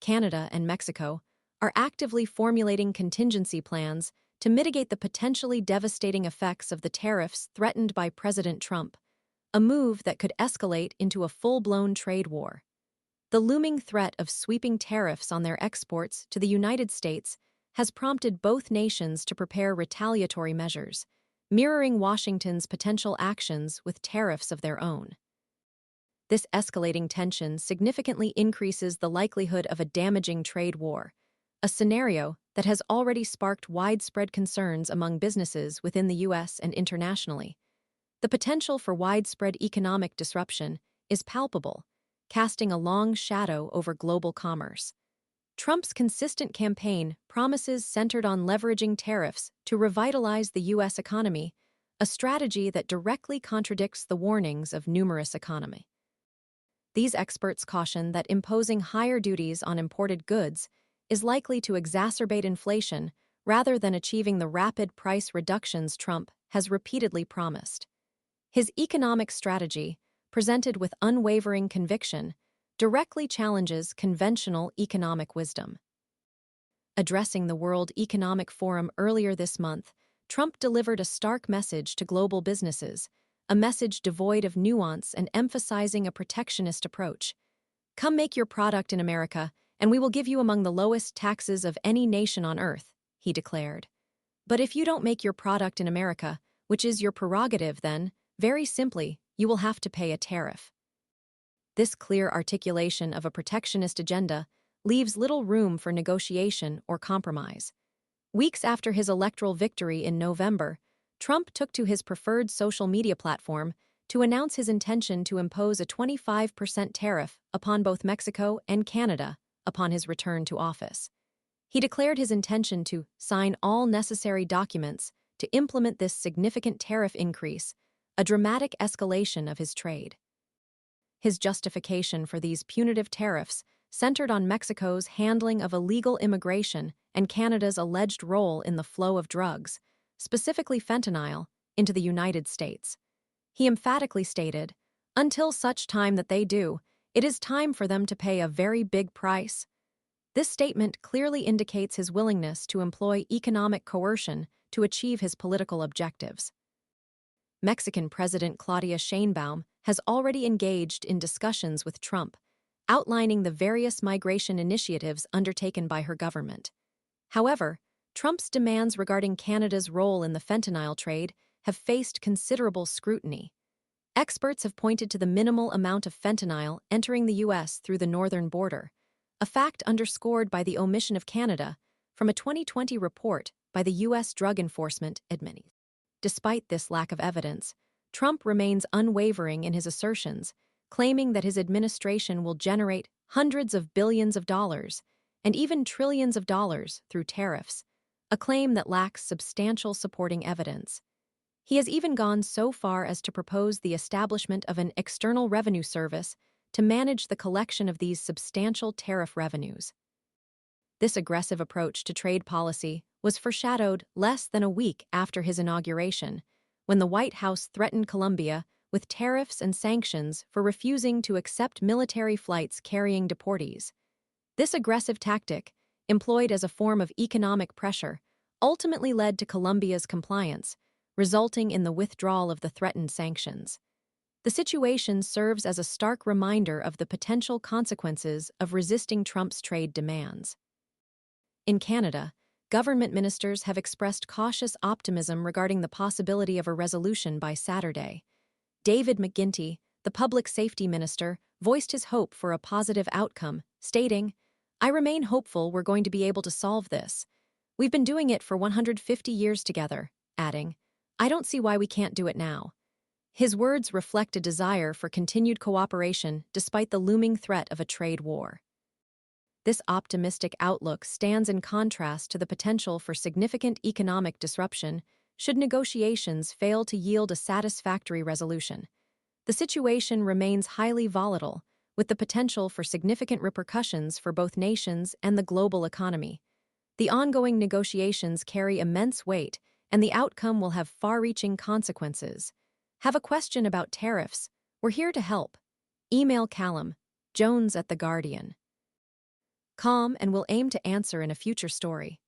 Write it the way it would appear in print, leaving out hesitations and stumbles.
Canada, and Mexico are actively formulating contingency plans to mitigate the potentially devastating effects of the tariffs threatened by President Trump, a move that could escalate into a full-blown trade war. The looming threat of sweeping tariffs on their exports to the United States has prompted both nations to prepare retaliatory measures, mirroring Washington's potential actions with tariffs of their own. This escalating tension significantly increases the likelihood of a damaging trade war, a scenario that has already sparked widespread concerns among businesses within the U.S. and internationally. The potential for widespread economic disruption is palpable, casting a long shadow over global commerce. Trump's consistent campaign promises centered on leveraging tariffs to revitalize the U.S. economy, a strategy that directly contradicts the warnings of numerous economies. These experts caution that imposing higher duties on imported goods is likely to exacerbate inflation rather than achieving the rapid price reductions Trump has repeatedly promised. His economic strategy, presented with unwavering conviction, directly challenges conventional economic wisdom. Addressing the World Economic Forum earlier this month, Trump delivered a stark message to global businesses, a message devoid of nuance and emphasizing a protectionist approach. "Come make your product in America, and we will give you among the lowest taxes of any nation on earth," he declared. "But if you don't make your product in America, which is your prerogative, then, very simply, you will have to pay a tariff." This clear articulation of a protectionist agenda leaves little room for negotiation or compromise. Weeks after his electoral victory in November, Trump took to his preferred social media platform to announce his intention to impose a 25% tariff upon both Mexico and Canada upon his return to office. He declared his intention to sign all necessary documents to implement this significant tariff increase, a dramatic escalation of his trade. His justification for these punitive tariffs centered on Mexico's handling of illegal immigration and Canada's alleged role in the flow of drugs, specifically fentanyl, into the United States. He emphatically stated, "Until such time that they do, it is time for them to pay a very big price." This statement clearly indicates his willingness to employ economic coercion to achieve his political objectives. Mexican President Claudia Sheinbaum has already engaged in discussions with Trump, outlining the various migration initiatives undertaken by her government. However, Trump's demands regarding Canada's role in the fentanyl trade have faced considerable scrutiny. Experts have pointed to the minimal amount of fentanyl entering the U.S. through the northern border, a fact underscored by the omission of Canada from a 2020 report by the U.S. Drug Enforcement Administration. Despite this lack of evidence, Trump remains unwavering in his assertions, claiming that his administration will generate hundreds of billions of dollars and even trillions of dollars through tariffs, a claim that lacks substantial supporting evidence. He has even gone so far as to propose the establishment of an external revenue service to manage the collection of these substantial tariff revenues. This aggressive approach to trade policy was foreshadowed less than a week after his inauguration, when the White House threatened Colombia with tariffs and sanctions for refusing to accept military flights carrying deportees. This aggressive tactic, employed as a form of economic pressure, ultimately led to Colombia's compliance, resulting in the withdrawal of the threatened sanctions. The situation serves as a stark reminder of the potential consequences of resisting Trump's trade demands. In Canada, government ministers have expressed cautious optimism regarding the possibility of a resolution by Saturday. David McGuinty, the public safety minister, voiced his hope for a positive outcome, stating, "I remain hopeful we're going to be able to solve this. We've been doing it for 150 years together," adding, "I don't see why we can't do it now." His words reflect a desire for continued cooperation despite the looming threat of a trade war. This optimistic outlook stands in contrast to the potential for significant economic disruption should negotiations fail to yield a satisfactory resolution. The situation remains highly volatile, with the potential for significant repercussions for both nations and the global economy. The ongoing negotiations carry immense weight, and the outcome will have far-reaching consequences. Have a question about tariffs? We're here to help. Email Callum Jones at The Guardian. calm, and will aim to answer in a future story.